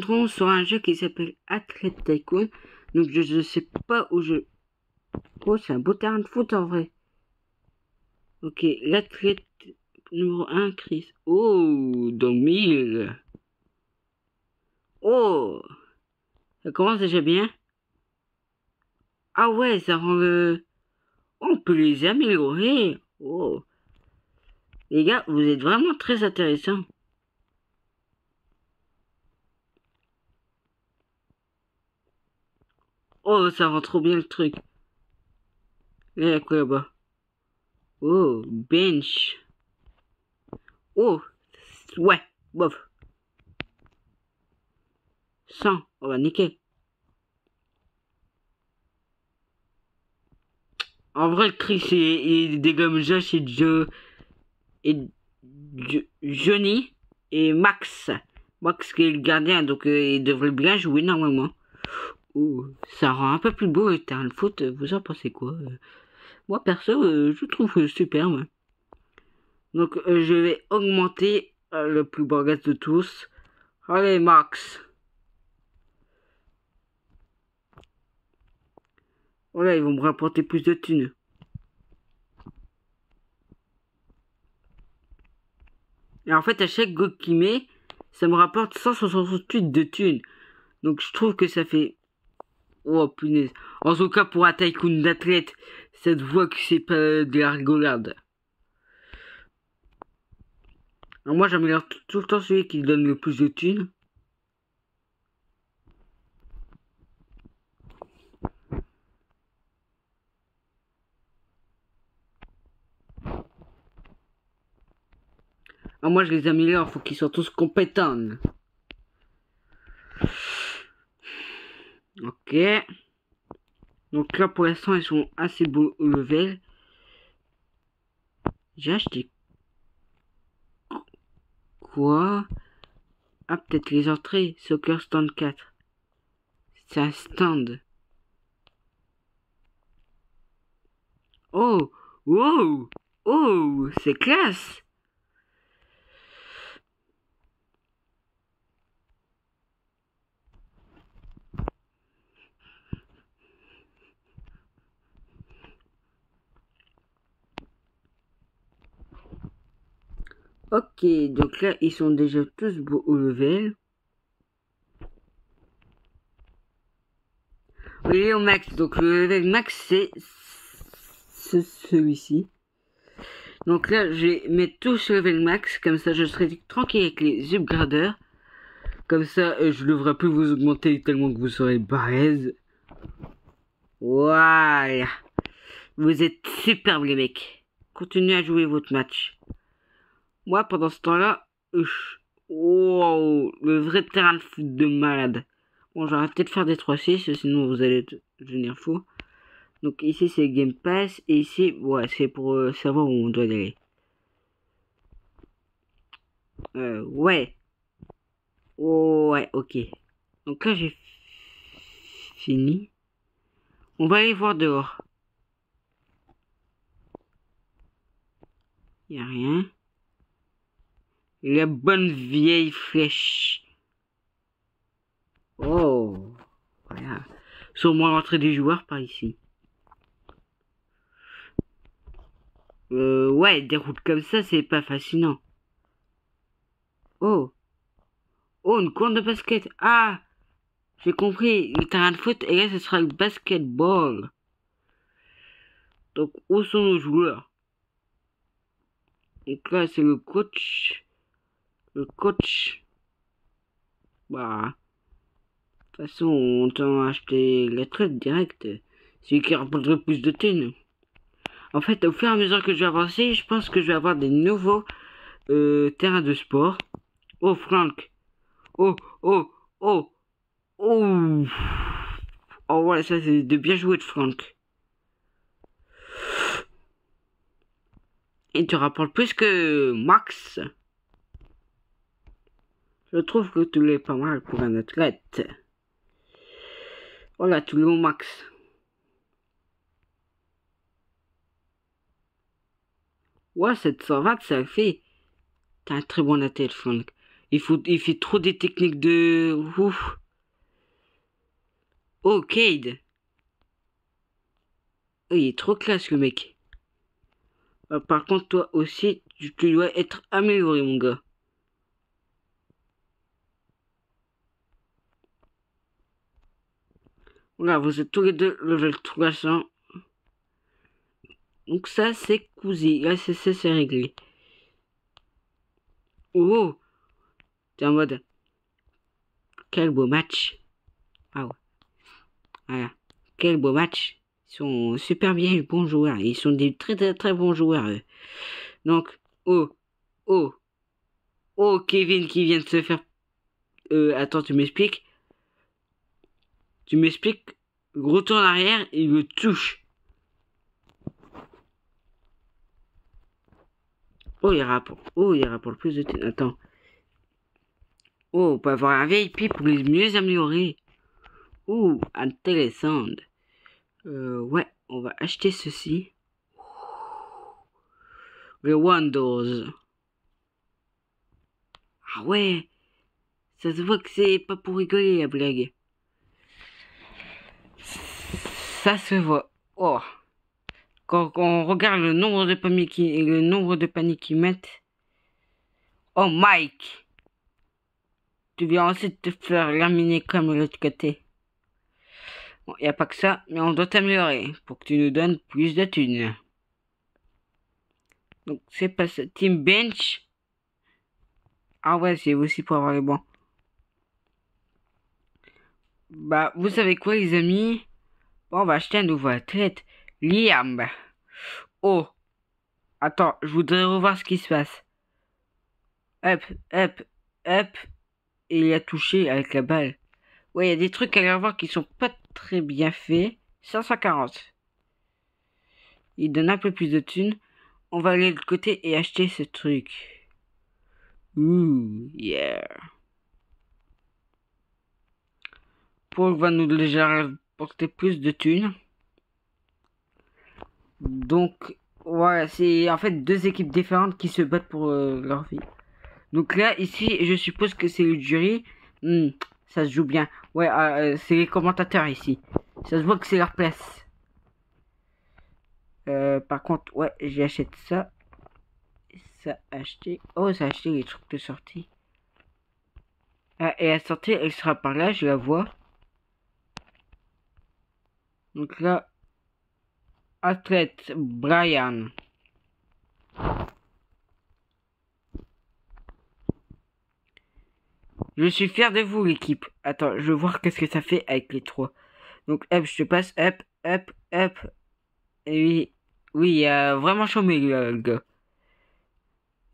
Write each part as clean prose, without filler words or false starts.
reviendrons sur un jeu qui s'appelle Athlete Tycoon. Donc je ne sais pas où je... Oh, c'est un beau terrain de foot en vrai. Ok, l'athlète numéro 1, Chris. Oh, dans le 1000. Oh, ça commence déjà bien. Ah ouais, ça rend le... On peut les améliorer. Oh, les gars, vous êtes vraiment très intéressants. Oh, ça rend trop bien le truc. Il y a quoi là-bas? Oh, bench. Oh, ouais, bof. 100, oh bah nickel. En vrai, le Chris et dégomme Josh et Joe et Johnny et Max. Max qui est le gardien, donc il devrait bien jouer normalement. Oh, ça rend un peu plus beau le terrain de foot. Vous en pensez quoi? Moi perso, je trouve super. Moi. Donc je vais augmenter le plus beau gaz de tous. Allez Max. Voilà, ils vont me rapporter plus de thunes. Et en fait, à chaque go qu'il met, ça me rapporte 168 de thunes. Donc je trouve que ça fait... Oh punaise. En tout cas, pour un tycoon d'athlète, ça te voit que c'est pas de la rigolade. Alors moi, j'améliore tout le temps celui qui donne le plus de thunes. Alors moi, je les améliore, faut qu'ils soient tous compétents. Ok. Donc là, pour l'instant, ils sont assez beaux au level. J'ai acheté quoi? Ah, peut-être les entrées. Soccer Stand 4. C'est un stand. Oh! Wow! Oh! C'est classe! Ok, donc là, ils sont déjà tous beaux au level. Oui, au max. Donc le level max, c'est celui-ci. Donc là, je vais mettre tout sur level max. Comme ça, je serai tranquille avec les upgraders. Comme ça, je ne devrais plus vous augmenter tellement que vous serez balèze. Voilà. Vous êtes superbes les mecs. Continuez à jouer votre match. Moi, pendant ce temps-là, wow, le vrai terrain de foot de malade. Bon, j'ai arrêté de faire des 3-6, sinon vous allez devenir fou. Donc ici, c'est Game Pass. Et ici, ouais, c'est pour savoir où on doit aller. Ouais. Ouais, ok. Donc là, j'ai fini. On va aller voir dehors. Y a rien. La bonne vieille flèche. Oh, voilà. Sûrement l'entrée des joueurs par ici. Ouais, des routes comme ça, c'est pas fascinant. Oh, oh, une cour de basket. Ah, j'ai compris. Le terrain de foot, et là, ce sera le basketball. Donc, où sont nos joueurs? Donc là, c'est le coach. Le coach. Bah, de toute façon, on t'a acheté la traite directe. Celui qui rapporte le plus de thunes. En fait, au fur et à mesure que je vais avancer, je pense que je vais avoir des nouveaux terrains de sport. Oh, Franck. Oh, oh, oh, oh. Oh, ouais, ça c'est de bien jouer de Franck. Et tu rapportes plus que Max. Je trouve que tu l'es pas mal pour un athlète. Voilà, tu l'es au max. Ouais, 720, ça fait. T'as un très bon athlète, Franck. Il fait trop des techniques de... Ouf. Oh, Cade. Oh, il est trop classe, le mec. Par contre, toi aussi, tu dois être amélioré, mon gars. Voilà, vous êtes tous les deux level 300. Donc ça, c'est cousu. Là, c'est réglé. Oh, t'es en mode... Quel beau match. Ah ouais. Voilà. Quel beau match. Ils sont super bien bons joueurs. Ils sont des très très très bons joueurs. Eux. Donc, oh, oh, oh, Kevin qui vient de se faire... attends, tu m'expliques? Tu m'expliques? Retourne en arrière, il le touche. Oh, il y aura pour le plus de temps. Attends. Oh, on peut avoir un VIP pour les mieux améliorer. Oh, intéressant. Ouais, on va acheter ceci. Le Windows. Ah ouais, ça se voit que c'est pas pour rigoler la blague. Ça se voit. Oh. Quand on regarde le nombre de paniers qu'ils mettent. Oh Mike, tu viens ensuite te faire laminer comme l'autre côté. Bon, y a pas que ça, mais on doit t'améliorer pour que tu nous donnes plus de thunes. Donc c'est pas ça. Team Bench. Ah ouais, c'est aussi pour avoir les bons. Bah, vous savez quoi, les amis? Bon, on va acheter un nouveau athlète. Liam. Oh. Attends, je voudrais revoir ce qui se passe. Hop, hop, hop. Et il a touché avec la balle. Ouais, il y a des trucs à voir qui sont pas très bien faits. 540. Il donne un peu plus de thunes. On va aller de l'autre côté et acheter ce truc. Ouh, yeah. Paul va nous déjà porter plus de thunes. Donc, voilà, c'est en fait deux équipes différentes qui se battent pour leur vie. Donc là, ici, je suppose que c'est le jury. Ça se joue bien. Ouais, c'est les commentateurs ici. Ça se voit que c'est leur place. Par contre, ouais, j'achète ça. Ça acheté. Oh, ça a acheté les trucs de sortie. Ah, et la sortie, elle sera par là, je la vois. Donc là, athlète Brian. Je suis fier de vous, l'équipe. Attends, je veux voir qu'est-ce que ça fait avec les trois. Donc, hop, je te passe, hop, hop, hop. Et oui, oui, il a vraiment chômé, le gars.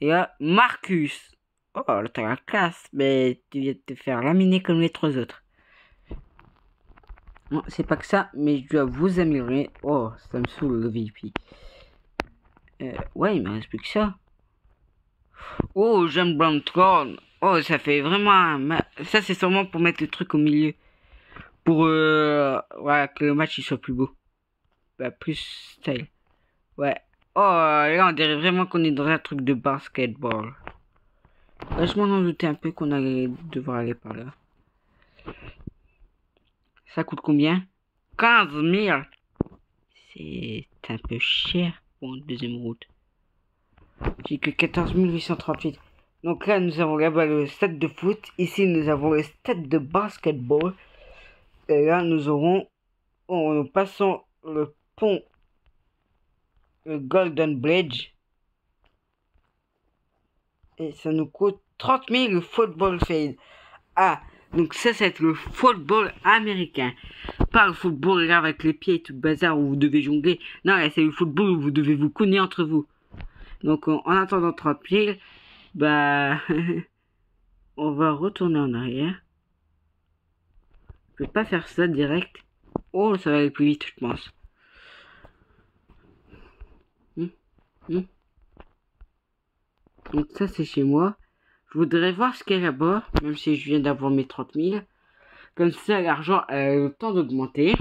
Et là, Marcus. Oh, là, t'as la classe, mais tu viens de te faire laminer comme les trois autres. Non, c'est pas que ça, mais je dois vous améliorer. Oh, ça me saoule, le VIP. Ouais, il me reste plus que ça. Oh, j'aime Brown Throne. Oh, ça fait vraiment... Ça, c'est sûrement pour mettre le truc au milieu. Pour, voilà, que le match, il soit plus beau. Bah, plus style. Ouais. Oh, là, on dirait vraiment qu'on est dans un truc de basketball. Je m'en doutais un peu qu'on allait devoir aller par là. Ça coûte combien? 15 000. C'est un peu cher pour une deuxième route. J'ai que 14 838. Donc là, nous avons là-bas le stade de foot. Ici, nous avons le stade de basketball. Et là, nous aurons... Oh, nous passons le pont. Le Golden Bridge. Et ça nous coûte 30 000 le football field. Ah, donc ça, c'est le football américain. Pas le football là avec les pieds et tout le bazar où vous devez jongler. Non, là, c'est le football où vous devez vous cogner entre vous. Donc, en attendant 30 000, bah, on va retourner en arrière. Je vais pas faire ça direct. Oh, ça va aller plus vite, je pense. Donc ça, c'est chez moi. Je voudrais voir ce qu'il y a là-bas, même si je viens d'avoir mes 30 000. Comme ça, l'argent a le temps d'augmenter.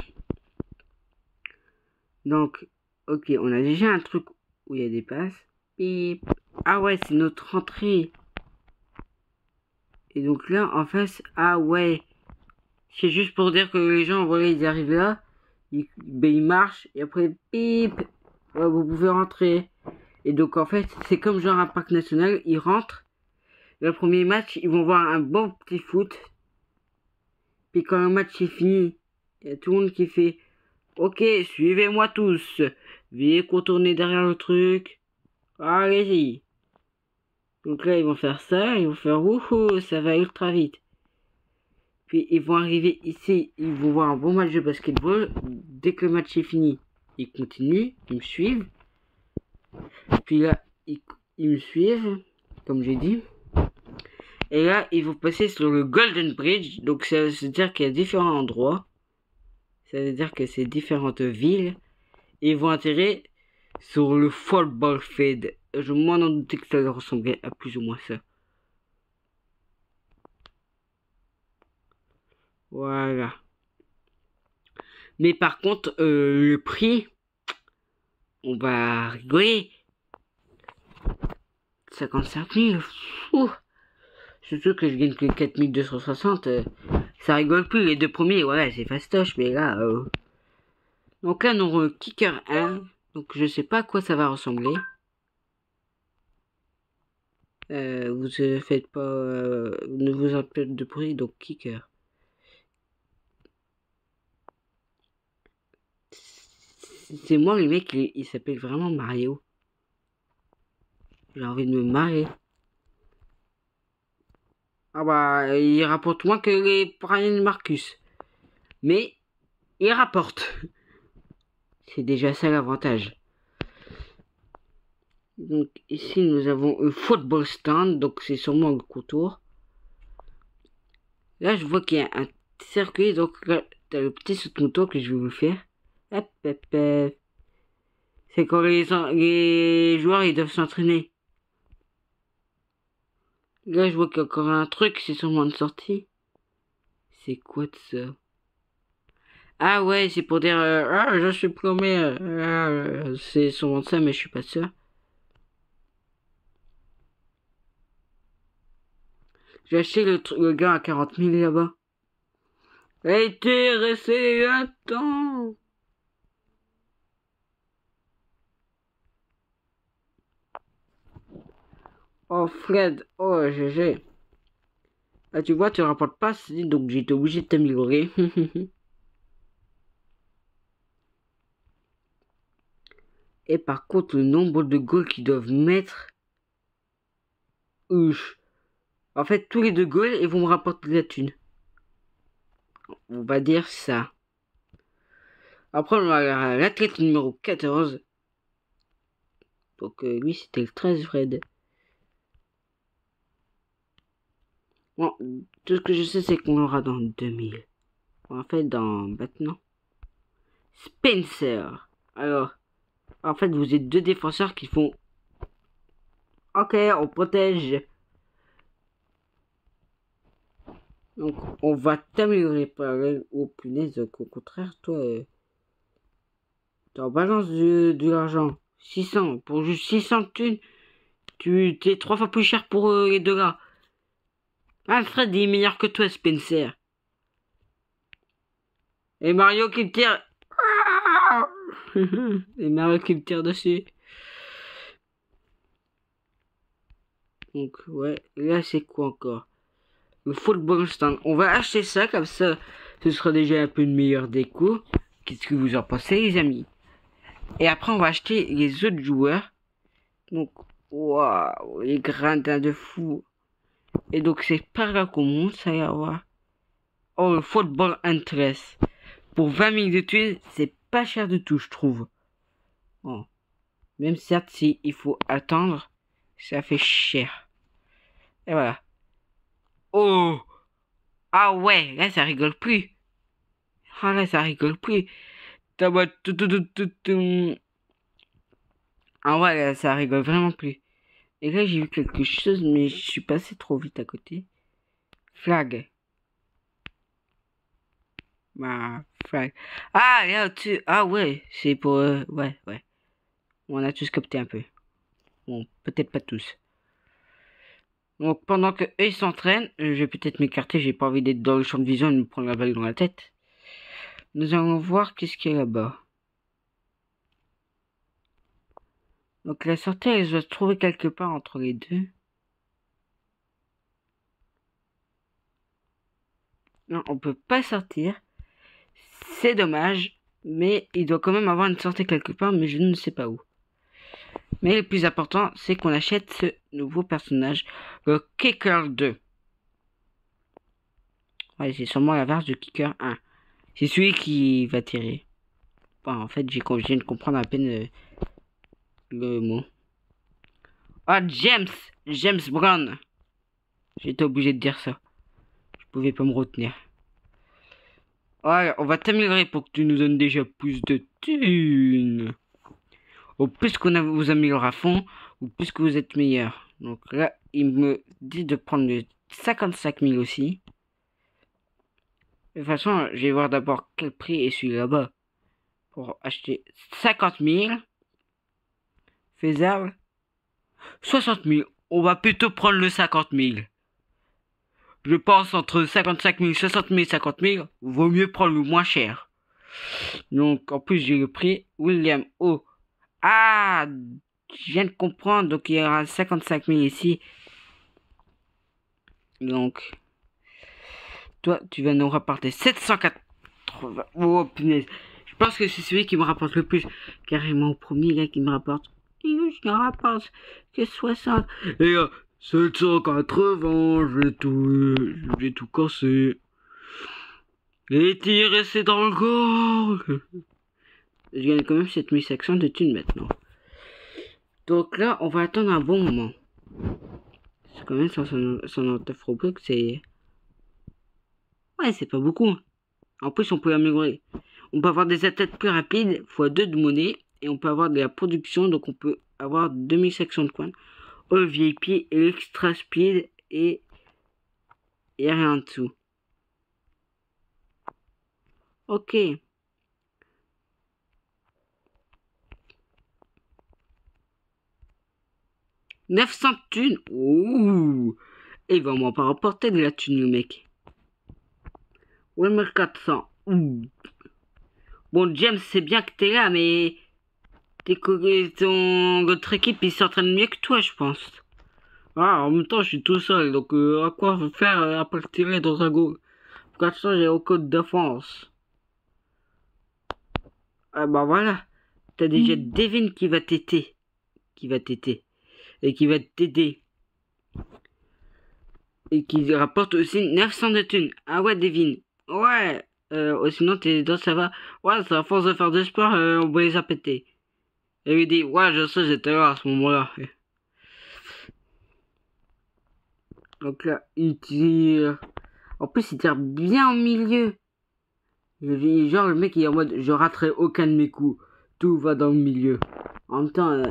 Donc, ok, on a déjà un truc où il y a des passes. Bip. Ah ouais, c'est notre entrée. Et donc là, en face, ah ouais. C'est juste pour dire que les gens, voilà, ils arrivent là. Ils marchent. Et après, bip. Ouais, vous pouvez rentrer. Et donc, en fait, c'est comme genre un parc national. Ils rentrent. Le premier match, ils vont voir un bon petit foot. Puis quand le match est fini, il y a tout le monde qui fait ok, suivez-moi tous. Veuillez contourner derrière le truc. Allez-y. Donc là, ils vont faire ça. Ils vont faire wouhou, ça va ultra vite. Puis ils vont arriver ici. Ils vont voir un bon match de basketball. Dès que le match est fini, ils continuent. Ils me suivent. Puis là, ils me suivent, comme j'ai dit. Et là, ils vont passer sur le Golden Bridge. Donc ça veut dire qu'il y a différents endroits. Ça veut dire que c'est différentes villes. Et ils vont atterrir sur le football field. Je m'en doutais que ça ressemblait à plus ou moins ça. Voilà. Mais par contre, le prix, on va rigoler. 55 000. Ouh. Surtout que je gagne que 4260. Ça rigole plus. Les deux premiers, ouais, c'est fastoche. Mais là, donc là, on aura Kicker 1. Donc je sais pas à quoi ça va ressembler. Vous faites pas... ne vous en faites de bruit. Donc Kicker. C'est moi, le mec, il s'appelle vraiment Mario. J'ai envie de me marrer. Ah bah, il rapporte moins que les Brian Marcus. Mais, il rapporte. C'est déjà ça l'avantage. Donc, ici, nous avons un football stand. Donc, c'est sûrement le contour. Là, je vois qu'il y a un circuit. Donc, là, t'as le petit saut-moto que je vais vous faire. Hop, hop, hop. C'est quand les joueurs, ils doivent s'entraîner. Là, je vois qu'il y a encore un truc. C'est sûrement une sortie. C'est quoi de ça? Ah ouais, c'est pour dire ah, je suis paumé. C'est sûrement ça, mais je suis pas sûr. J'ai acheté le gars à 40 000 là-bas. Hey, t'es resté là-dedans. Oh Fred, oh GG. Ah tu vois, tu rapportes pas, donc j'étais obligé de t'améliorer. Et par contre, le nombre de goals qu'ils doivent mettre. Ouf. En fait, tous les deux goals, ils vont me rapporter de la thune. On va dire ça. Après, on a l'athlète numéro 14. Donc, lui, c'était le 13, Fred. Bon, tout ce que je sais, c'est qu'on l'aura dans 2000. En fait, dans maintenant. Spencer. Alors, en fait, vous êtes deux défenseurs qui font... Ok, on protège. Donc, on va t'améliorer par là. Oh, punaise, donc, au contraire, toi... t'en balances de l'argent. 600. Pour juste 600 de thunes, tu t'es 3 fois plus cher pour les deux gars. Alfred est meilleur que toi, Spencer. Et Mario qui me tire... Et Mario qui me tire dessus. Donc, ouais. Là, c'est quoi encore? Le football stand. On va acheter ça, comme ça, ce sera déjà un peu une meilleure déco. Qu'est-ce que vous en pensez, les amis? Et après, on va acheter les autres joueurs. Donc, waouh, les gradins de fou. Et donc, c'est par là qu'on monte, ça y avoir. Oh, le football interest. Pour 20 000 de thunes, c'est pas cher du tout, je trouve. Oh. Même certes, si il faut attendre, ça fait cher. Et voilà. Oh! Ah ouais, là, ça rigole plus. Ah là, ça rigole plus. Ah ouais, là, ça rigole vraiment plus. Et là, j'ai vu quelque chose, mais je suis passé trop vite à côté. Flag. Ma flag. Ah, là au-dessus. Ah ouais, c'est pour... ouais, ouais. On a tous capté un peu. Bon, peut-être pas tous. Donc pendant que eux ils s'entraînent, je vais peut-être m'écarter, j'ai pas envie d'être dans le champ de vision et de me prendre la balle dans la tête. Nous allons voir qu'est-ce qu'il y a là-bas. Donc la sortie elle doit se trouver quelque part entre les deux. Non, on peut pas sortir. C'est dommage, mais il doit quand même avoir une sortie quelque part, mais je ne sais pas où. Mais le plus important, c'est qu'on achète ce nouveau personnage, le Kicker 2. Ouais, c'est sûrement l'inverse du Kicker 1. C'est celui qui va tirer. Bon, en fait, je viens de comprendre à peine le mot. Ah, James Brown. J'étais obligé de dire ça. Je pouvais pas me retenir. Ouais, on va t'améliorer pour que tu nous donnes déjà plus de thunes. Au plus qu'on vous améliore à fond, ou plus que vous êtes meilleur. Donc là, il me dit de prendre le 55 000 aussi. De toute façon, je vais voir d'abord quel prix est celui là-bas. Pour acheter 50 000. Faisable. 60 000. On va plutôt prendre le 50 000. Je pense entre 55 000, 60 000, 50 000, vaut mieux prendre le moins cher. Donc, en plus, j'ai le prix. William O. Ah, je viens de comprendre. Donc, il y aura 55 000 ici. Donc, toi, tu vas nous rapporter 780. Oh, punaise. Je pense que c'est celui qui me rapporte le plus. Carrément, au premier gars qui me rapporte. Je ne rapporte que 60. Et 780, je vais tout casser. Et t'y es resté dans le goal. Je gagne quand même 7500 de thunes maintenant. Donc là, on va attendre un bon moment. C'est quand même 199 Robux, c'est... Ouais, c'est pas beaucoup. En plus, on peut améliorer. On peut avoir des attaques plus rapides, x2 de monnaie. Et on peut avoir de la production, donc on peut avoir 2700 de coins. All VIP, Extra Speed et rien en dessous. Ok. 900 thunes. Ouh. Et il va m'en pas rapporter de la thune, le mec. Ouais, 1400. Ouh. Bon, James, c'est bien que t'es là, mais... Votre équipe, il s'entraîne mieux que toi, je pense. Ah, en même temps, je suis tout seul, donc à quoi faire à part tirer dans un goal? 400, j'ai au code de défense. Ah bah voilà. T'as déjà Devin qui va t'aider. Et qui va t'aider. Et qui rapporte aussi 900 de thunes. Ah ouais, Devin. Ouais. Sinon, tes dents, ça va. Ouais, c'est à force de faire du sport, on va les a péter. Et lui dit, ouais, je sais, j'étais là à ce moment-là. Donc là, il tire. En plus, il tire bien au milieu. Genre, le mec, il est en mode, je raterai aucun de mes coups. Tout va dans le milieu. En même temps,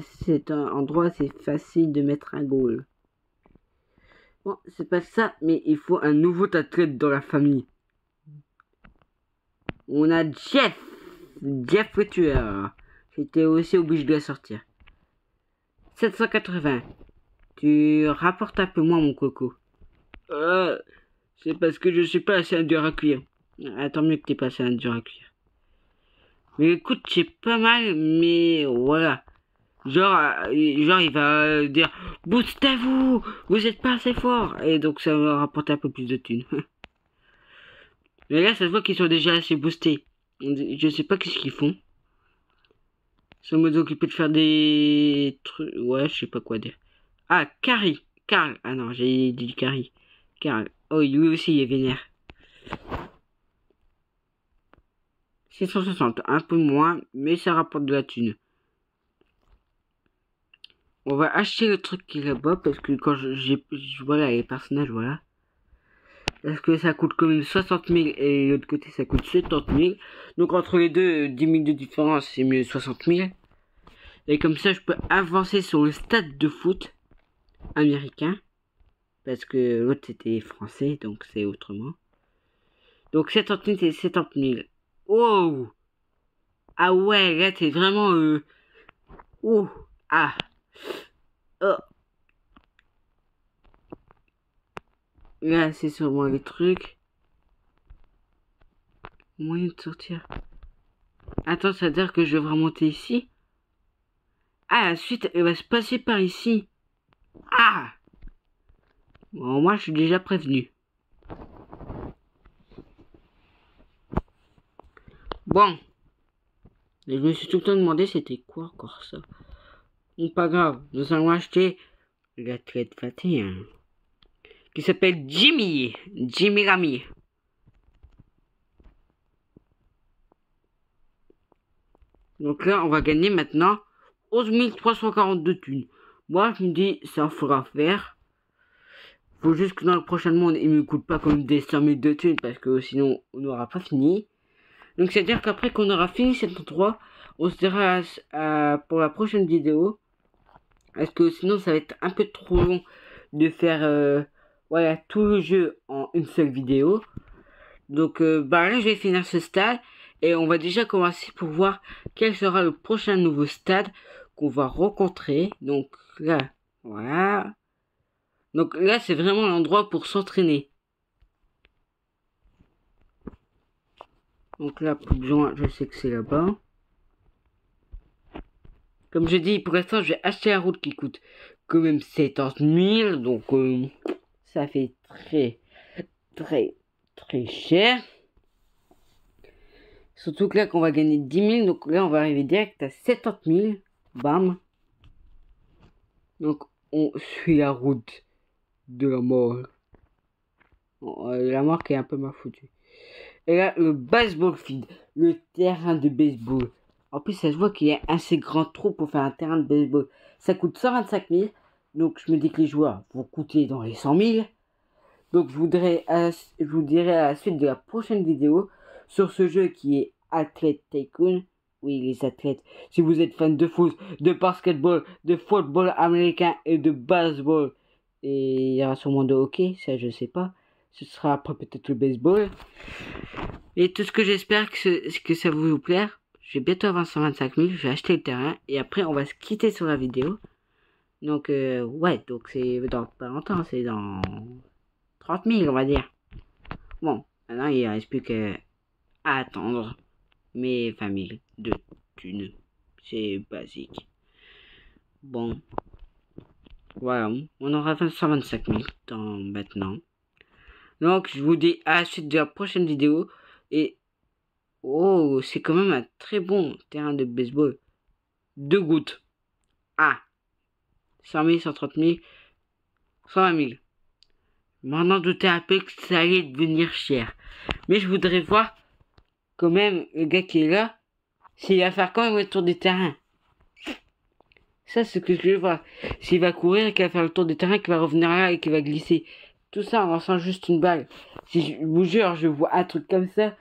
c'est un endroit, c'est facile de mettre un goal. Bon, c'est pas ça, mais il faut un nouveau athlète dans la famille. On a Jeff le tueur. J'étais aussi obligé de la sortir. 780. Tu rapportes un peu moins, mon coco. C'est parce que je suis pas assez dur à cuire. Tant mieux que t'es pas assez dur à cuire. Mais écoute, c'est pas mal, mais voilà. Genre, il va dire boostez-vous, vous êtes pas assez fort. Et donc ça va rapporter un peu plus de thunes. Mais là, ça se voit qu'ils sont déjà assez boostés. Je sais pas qu'est-ce qu'ils font. Ils sont occupés de faire des trucs. Ouais, je sais pas quoi dire. Ah, Carrie. Carl. Ah non, j'ai dit Carrie. Carl. Oh, lui aussi, il est vénère. 660, un peu moins, mais ça rapporte de la thune. On va acheter le truc qui est là-bas, parce que quand voilà, les personnages, voilà. Parce que ça coûte quand même 60 000 et l'autre côté ça coûte 70 000. Donc entre les deux, 10 000 de différence, c'est mieux 60 000. Et comme ça, je peux avancer sur le stade de foot américain. Parce que l'autre c'était français, donc c'est autrement. Donc 70 000, c'est 70 000. Oh! Ah ouais, là c'est vraiment... Oh! Ah! Oh! là, c'est sûrement les trucs. Moyen de sortir. Attends, ça veut dire que je devrais monter ici? Ah, la suite, elle va se passer par ici. Ah! Bon, moi, je suis déjà prévenu. Bon. Et je me suis tout le temps demandé c'était quoi encore ça. Bon, pas grave, nous allons acheter l'athlète 21. Qui s'appelle Jimmy. Jimmy Rami. Donc là, on va gagner maintenant 11 342 thunes. Moi, je me dis, ça fera faire. Faut juste que dans le prochain monde, il me coûte pas comme des 100 000 de thunes parce que sinon, on n'aura pas fini. Donc, c'est-à-dire qu'après qu'on aura fini cet endroit, on se dira pour la prochaine vidéo. Parce que sinon, ça va être un peu trop long de faire voilà, tout le jeu en une seule vidéo. Donc, bah là, je vais finir ce stade. Et on va déjà commencer pour voir quel sera le prochain nouveau stade qu'on va rencontrer. Donc là, voilà. Donc là, c'est vraiment l'endroit pour s'entraîner. Donc là, plus besoin, je sais que c'est là-bas. Comme je dis, pour l'instant, je vais acheter la route qui coûte quand même 70 000. Donc ça fait très cher. Surtout que là, qu'on va gagner 10 000. Donc là, on va arriver direct à 70 000. Bam. Donc, on suit la route de la mort. La mort qui est un peu mal foutue. Et là, le baseball field. Le terrain de baseball. En plus, ça se voit qu'il y a un assez grand trou pour faire un terrain de baseball. Ça coûte 125 000. Donc, je me dis que les joueurs vont coûter dans les 100 000. Donc, je vous dirai à la suite de la prochaine vidéo sur ce jeu qui est Athlete Tycoon. Oui, les athlètes. Si vous êtes fan de foot, de basketball, de football américain et de baseball, et il y aura sûrement de hockey, ça je sais pas. Ce sera après peut-être le baseball. Et tout ce que j'espère que ça va vous plaire. Je vais bientôt avoir 125 000, je vais acheter le terrain et après on va se quitter sur la vidéo. Donc ouais, donc c'est dans pas longtemps, c'est dans 30 000 on va dire. Bon, maintenant il ne reste plus qu'à attendre mes familles de thunes. C'est basique. Bon. Voilà. On aura 125 000 dans maintenant. Donc, je vous dis à la suite de la prochaine vidéo. Et... oh, c'est quand même un très bon terrain de baseball. 2 gouttes. Ah. 100 000, 130 000, 120 000. Maintenant, douter un peu que ça allait devenir cher. Mais je voudrais voir quand même le gars qui est là, s'il va faire quand même le tour du terrain. Ça, c'est ce que je veux voir. S'il va courir, qu'il va faire le tour du terrain, qu'il va revenir là et qu'il va glisser. Tout ça en lançant juste une balle. Si je vous jure, je vois un truc comme ça,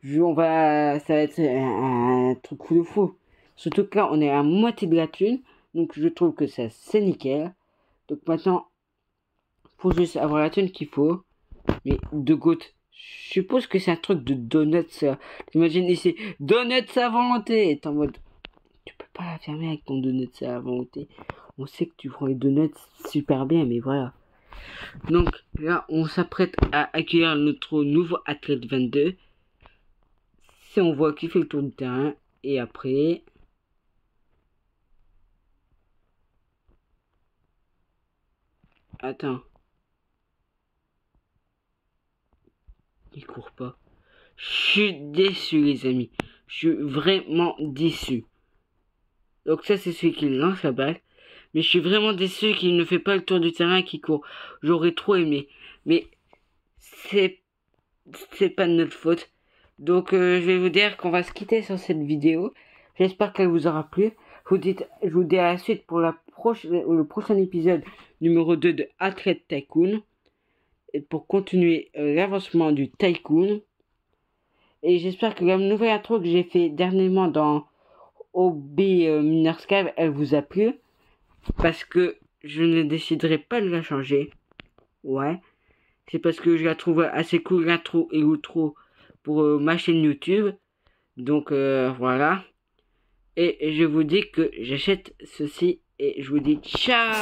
ça va être un truc fou de fou. Surtout que là, on est à moitié de la thune. Donc, je trouve que ça, c'est nickel. Donc, maintenant, faut juste avoir la thune qu'il faut. Mais 2 gouttes. Je suppose que c'est un truc de donuts, ça. T'imagines ici, donuts à volonté. Et t'es en mode, tu peux pas la fermer avec ton donuts à volonté. On sait que tu prends les donuts super bien, mais voilà. Donc là, on s'apprête à accueillir notre nouveau athlète 22. Si on voit qu'il fait le tour du terrain. Et après... attends. Il court pas. Je suis déçu, les amis. Je suis vraiment déçu. Donc ça, c'est celui qui lance la balle. Mais je suis vraiment déçu qu'il ne fait pas le tour du terrain et qu'il court. J'aurais trop aimé. Mais c'est pas de notre faute. Donc je vais vous dire qu'on va se quitter sur cette vidéo. J'espère qu'elle vous aura plu. Je vous dis à la suite pour le prochain épisode numéro 2 de Athlete Tycoon. Et pour continuer l'avancement du Tycoon. Et j'espère que la nouvelle intro que j'ai fait dernièrement dans OB Miners Cave, elle vous a plu. Parce que je ne déciderai pas de la changer. Ouais. C'est parce que je la trouve assez cool, l'intro et l'outro pour ma chaîne YouTube. Donc voilà. Et je vous dis que j'achète ceci. Et je vous dis ciao.